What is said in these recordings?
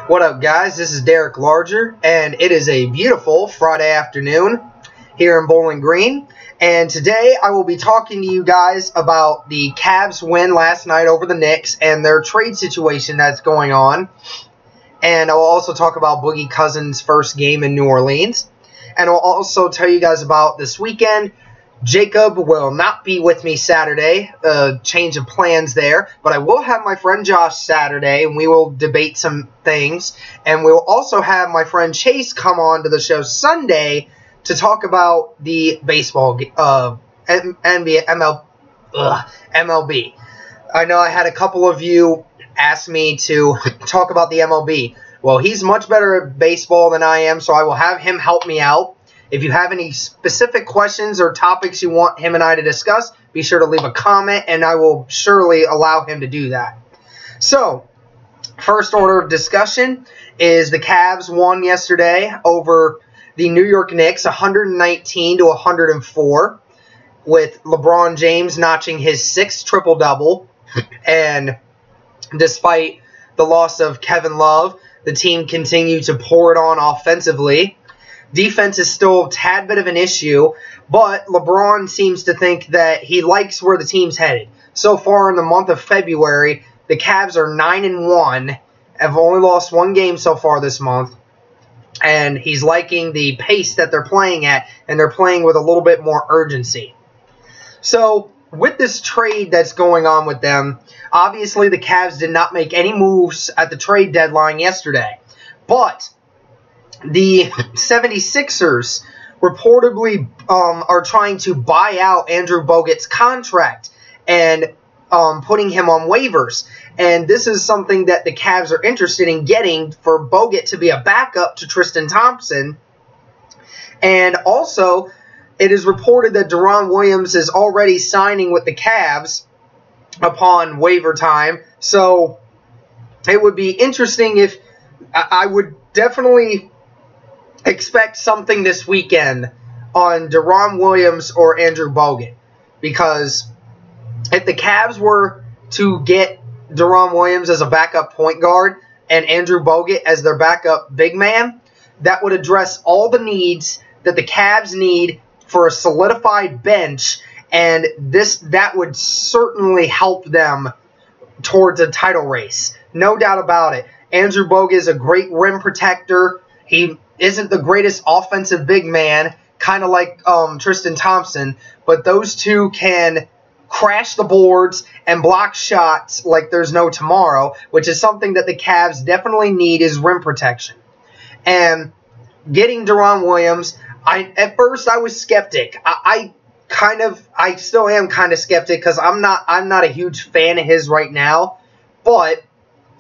What up, guys? This is Derek Larger, and it is a beautiful Friday afternoon here in Bowling Green. And today I will be talking to you guys about the Cavs win last night over the Knicks and their trade situation that's going on. And I will also talk about Boogie Cousins' first game in New Orleans. And I'll also tell you guys about this weekend. Jacob will not be with me Saturday, change of plans there, but I will have my friend Josh Saturday, and we will debate some things, and we'll also have my friend Chase come on to the show Sunday to talk about the baseball, NBA, MLB. I know I had a couple of you ask me to talk about the MLB. Well, he's much better at baseball than I am, so I will have him help me out. If you have any specific questions or topics you want him and I to discuss, be sure to leave a comment, and I will surely allow him to do that. So, first order of discussion is the Cavs won yesterday over the New York Knicks 119 to 104, with LeBron James notching his sixth triple-double. And despite the loss of Kevin Love, the team continued to pour it on offensively. Defense is still a tad bit of an issue, but LeBron seems to think that he likes where the team's headed. So far in the month of February, the Cavs are 9-1, have only lost one game so far this month, and he's liking the pace that they're playing at, and they're playing with a little bit more urgency. So, with this trade that's going on with them, obviously the Cavs did not make any moves at the trade deadline yesterday, but the 76ers reportedly are trying to buy out Andrew Bogut's contract and putting him on waivers. And this is something that the Cavs are interested in getting for Bogut to be a backup to Tristan Thompson. And also, it is reported that Deron Williams is already signing with the Cavs upon waiver time. So it would be interesting if I would definitely expect something this weekend on Deron Williams or Andrew Bogut, because if the Cavs were to get Deron Williams as a backup point guard and Andrew Bogut as their backup big man, that would address all the needs that the Cavs need for a solidified bench, and that would certainly help them towards a title race. No doubt about it. Andrew Bogut is a great rim protector. He isn't the greatest offensive big man, kind of like Tristan Thompson, but those two can crash the boards and block shots like there's no tomorrow, which is something that the Cavs definitely need, is rim protection. And getting Deron Williams, at first I was skeptic. I still am kind of skeptic because I'm not a huge fan of his right now, but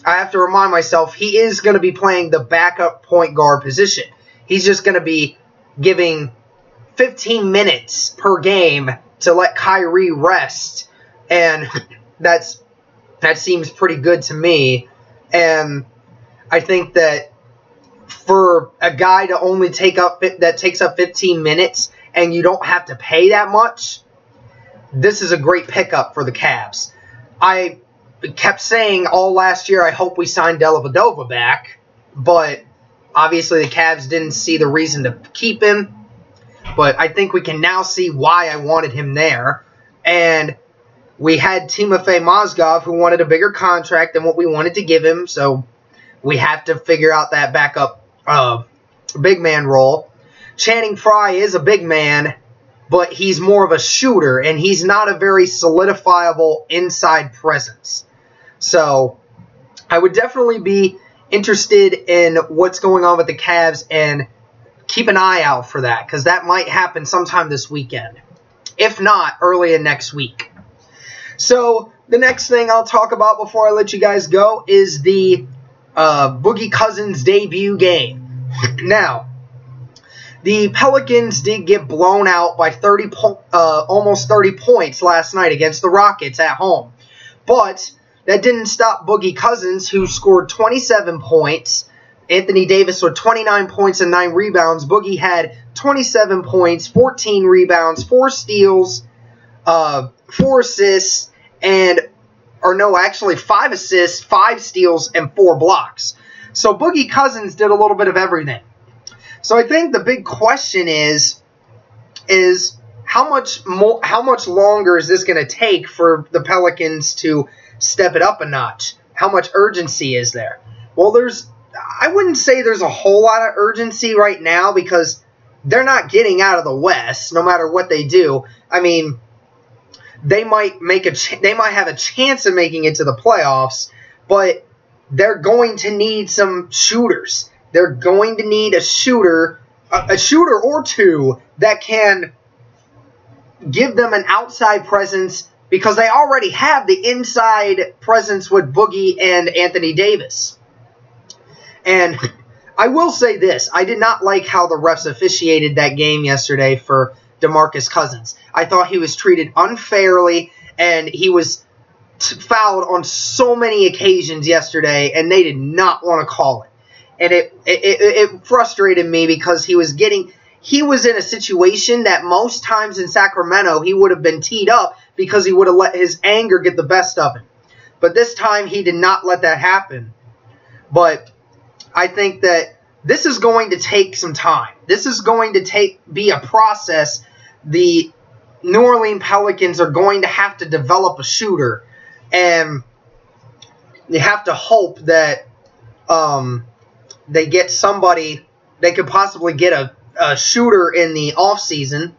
I have to remind myself he is going to be playing the backup point guard position. He's just going to be giving 15 minutes per game to let Kyrie rest, and that seems pretty good to me. And I think that for a guy to only takes up 15 minutes and you don't have to pay that much, this is a great pickup for the Cavs. I kept saying all last year, I hope we sign Dellavedova back, but obviously the Cavs didn't see the reason to keep him, but I think we can now see why I wanted him there. And we had Timofey Mozgov, who wanted a bigger contract than what we wanted to give him, so we have to figure out that backup big man role. Channing Frye is a big man, but he's more of a shooter, and he's not a very solidifiable inside presence. So I would definitely be interested in what's going on with the Cavs and keep an eye out for that, because that might happen sometime this weekend. If not, early in next week. So the next thing I'll talk about before I let you guys go is the Boogie Cousins debut game. Now, the Pelicans did get blown out by almost 30 points last night against the Rockets at home. But that didn't stop Boogie Cousins, who scored 27 points. Anthony Davis with 29 points and 9 rebounds. Boogie had 27 points, 14 rebounds, 4 steals, 4 assists, and 5 assists, 5 steals, and 4 blocks. So Boogie Cousins did a little bit of everything. So I think the big question is how much longer is this going to take for the Pelicans to step it up a notch? How much urgency is there? Well, I wouldn't say there's a whole lot of urgency right now because they're not getting out of the West no matter what they do. I mean, they might have a chance of making it to the playoffs, but they're going to need some shooters. They're going to need a shooter or two that can give them an outside presence because they already have the inside presence with Boogie and Anthony Davis. And I will say this. I did not like how the refs officiated that game yesterday for DeMarcus Cousins. I thought he was treated unfairly, and he was fouled on so many occasions yesterday, and they did not want to call it. And it frustrated me because he was in a situation that most times in Sacramento he would have been teed up because he would have let his anger get the best of him. But this time he did not let that happen. But I think that this is going to take some time. This is going to be a process. The New Orleans Pelicans are going to have to develop a shooter, and you have to hope that they get somebody. They could possibly get a shooter in the offseason.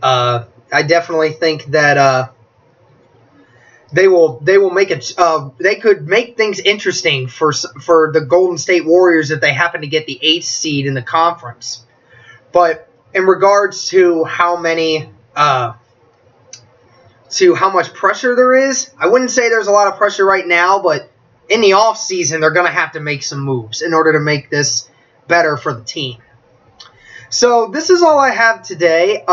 I definitely think that they could make things interesting for the Golden State Warriors if they happen to get the 8th seed in the conference. But in regards to how much pressure there is, I wouldn't say there's a lot of pressure right now, but in the offseason, they're going to have to make some moves in order to make this better for the team. So this is all I have today.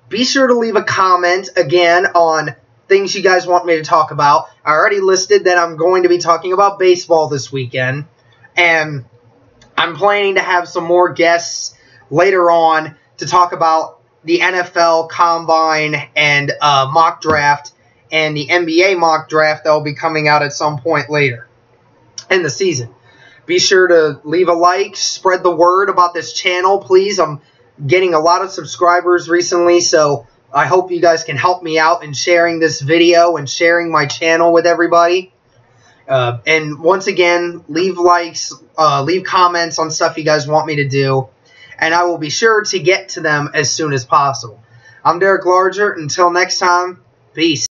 Be sure to leave a comment again on things you guys want me to talk about. I already listed that I'm going to be talking about baseball this weekend, and I'm planning to have some more guests later on to talk about the NFL Combine and mock draft and the NBA mock draft that will be coming out at some point later in the season. Be sure to leave a like, spread the word about this channel, please. I'm getting a lot of subscribers recently, so I hope you guys can help me out in sharing this video and sharing my channel with everybody. And once again, leave likes, leave comments on stuff you guys want me to do, and I will be sure to get to them as soon as possible. I'm Derek Larger. Until next time, peace.